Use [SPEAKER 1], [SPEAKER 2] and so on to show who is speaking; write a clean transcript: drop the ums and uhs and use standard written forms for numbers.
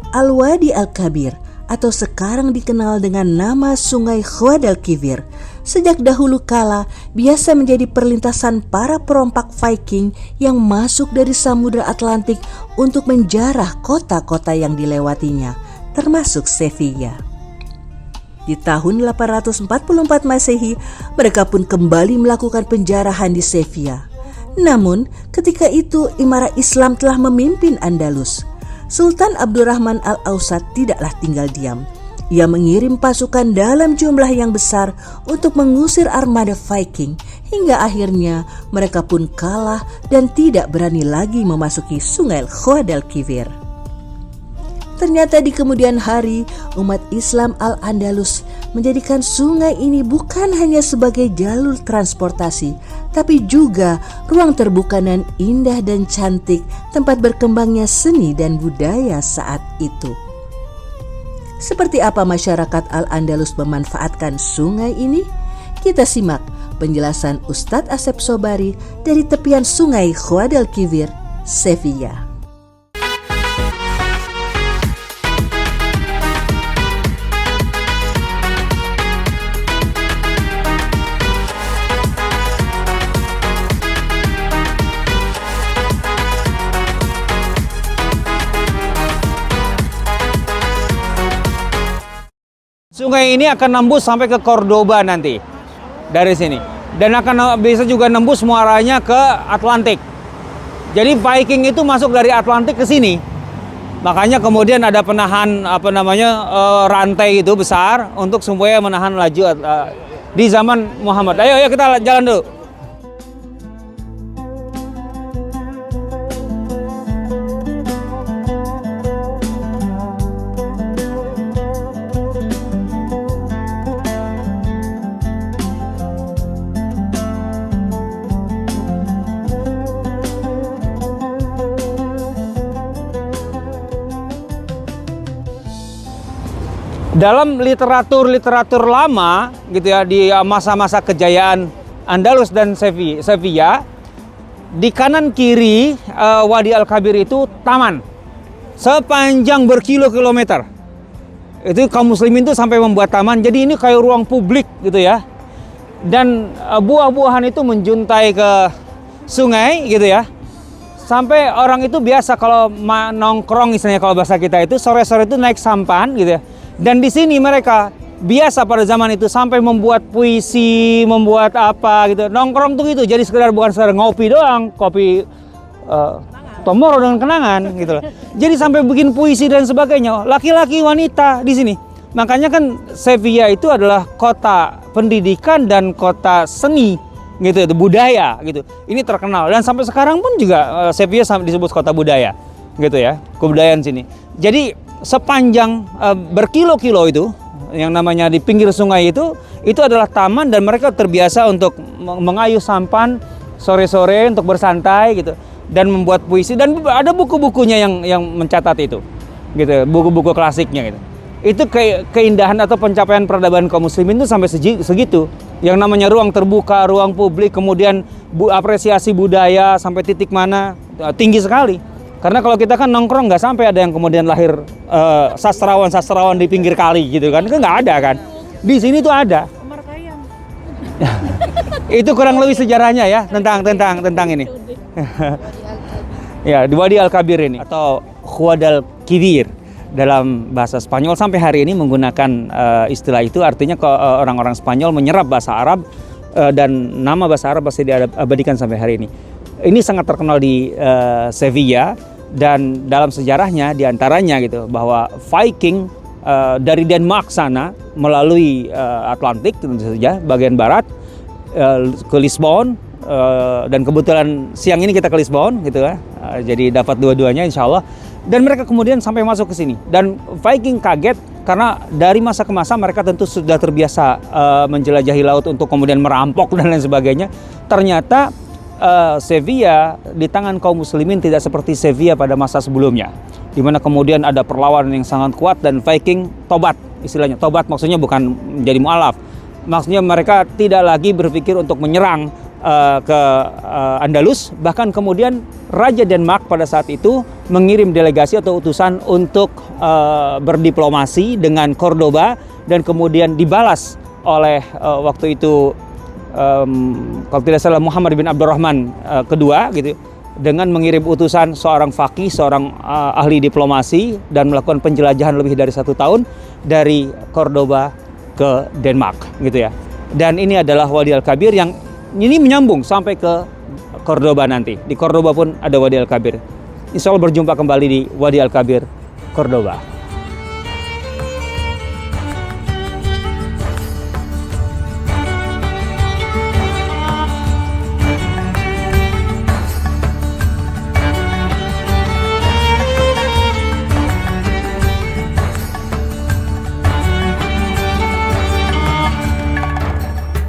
[SPEAKER 1] Al-Wadi Al-Kabir atau sekarang dikenal dengan nama Sungai Guadalquivir sejak dahulu kala biasa menjadi perlintasan para perompak Viking yang masuk dari Samudra Atlantik untuk menjarah kota-kota yang dilewatinya, termasuk Sevilla. Di tahun 844 Masehi, mereka pun kembali melakukan penjarahan di Sevilla. Namun, ketika itu Imarah Islam telah memimpin Andalus. Sultan Abdurrahman Al-Ausat tidaklah tinggal diam. Ia mengirim pasukan dalam jumlah yang besar untuk mengusir armada Viking hingga akhirnya mereka pun kalah dan tidak berani lagi memasuki Sungai Guadalquivir. Ternyata di kemudian hari, umat Islam Al-Andalus menjadikan sungai ini bukan hanya sebagai jalur transportasi, tapi juga ruang terbuka dan indah dan cantik tempat berkembangnya seni dan budaya saat itu. Seperti apa masyarakat Al-Andalus memanfaatkan sungai ini? Kita simak penjelasan Ustadz Asep Sobari dari tepian Sungai Guadalquivir, Sevilla.
[SPEAKER 2] Sungai ini akan nembus sampai ke Cordoba nanti dari sini, dan akan bisa juga nembus muaranya ke Atlantik. Jadi Viking itu masuk dari Atlantik ke sini, makanya kemudian ada penahan rantai itu besar untuk supaya menahan laju di zaman Muhammad. Ayo kita jalan dulu. Dalam literatur lama gitu ya, di masa-masa kejayaan Andalus dan Sevilla, di kanan kiri Wadi Al-Kabir itu taman sepanjang berkilo-kilometer. Itu kaum muslimin itu sampai membuat taman, jadi ini kayak ruang publik gitu ya. Dan buah-buahan itu menjuntai ke sungai gitu ya. Sampai orang itu biasa kalau nongkrong misalnya, kalau bahasa kita itu sore-sore itu naik sampan gitu ya. Dan di sini mereka biasa pada zaman itu sampai membuat puisi, membuat apa gitu. Nongkrong tuh gitu, jadi bukan sekedar ngopi doang, kopi tomoro dengan kenangan gitu loh. Jadi sampai bikin puisi dan sebagainya. Laki-laki, wanita di sini. Makanya kan Sevilla itu adalah kota pendidikan dan kota seni gitu, itu budaya gitu. Ini terkenal dan sampai sekarang pun juga Sevilla disebut kota budaya gitu ya, kebudayaan sini. Jadi sepanjang berkilo-kilo itu yang namanya di pinggir sungai itu adalah taman, dan mereka terbiasa untuk mengayuh sampan sore-sore untuk bersantai gitu dan membuat puisi, dan ada buku-bukunya yang mencatat itu gitu, buku-buku klasiknya gitu. Itu keindahan atau pencapaian peradaban kaum muslimin itu sampai segitu. Yang namanya ruang terbuka, ruang publik, kemudian apresiasi budaya sampai titik mana tinggi sekali. Karena kalau kita kan nongkrong nggak sampai ada yang kemudian lahir sastrawan di pinggir kali gitu kan, itu nggak ada kan. Di sini tuh ada. Omar Khayyam. Itu kurang lebih sejarahnya ya tentang ini. Ya, di Wadi Al-Kabir ini atau Guadalquivir dalam bahasa Spanyol sampai hari ini menggunakan istilah itu, artinya orang-orang Spanyol menyerap bahasa Arab dan nama bahasa Arab masih diabadikan sampai hari ini. Ini sangat terkenal di Sevilla, dan dalam sejarahnya diantaranya gitu bahwa Viking dari Denmark sana melalui Atlantik tentu saja bagian barat ke Lisbon, dan kebetulan siang ini kita ke Lisbon gitu ya, jadi dapat dua-duanya insya Allah. Dan mereka kemudian sampai masuk ke sini, dan Viking kaget karena dari masa ke masa mereka tentu sudah terbiasa menjelajahi laut untuk kemudian merampok dan lain sebagainya. Ternyata Sevilla di tangan kaum muslimin tidak seperti Sevilla pada masa sebelumnya, di mana kemudian ada perlawanan yang sangat kuat dan Viking tobat, istilahnya tobat maksudnya bukan menjadi mualaf, maksudnya mereka tidak lagi berpikir untuk menyerang ke Andalus. Bahkan kemudian Raja Denmark pada saat itu mengirim delegasi atau utusan untuk berdiplomasi dengan Cordoba dan kemudian dibalas oleh waktu itu kalau tidak salah Muhammad bin Abdurrahman kedua gitu, dengan mengirim utusan seorang faqih, seorang ahli diplomasi, dan melakukan penjelajahan lebih dari 1 tahun dari Cordoba ke Denmark gitu ya. Dan ini adalah Wadi Al-Kabir yang ini menyambung sampai ke Cordoba nanti. Di Cordoba pun ada Wadi Al-Kabir. Insya Allah berjumpa kembali di Wadi Al-Kabir, Cordoba.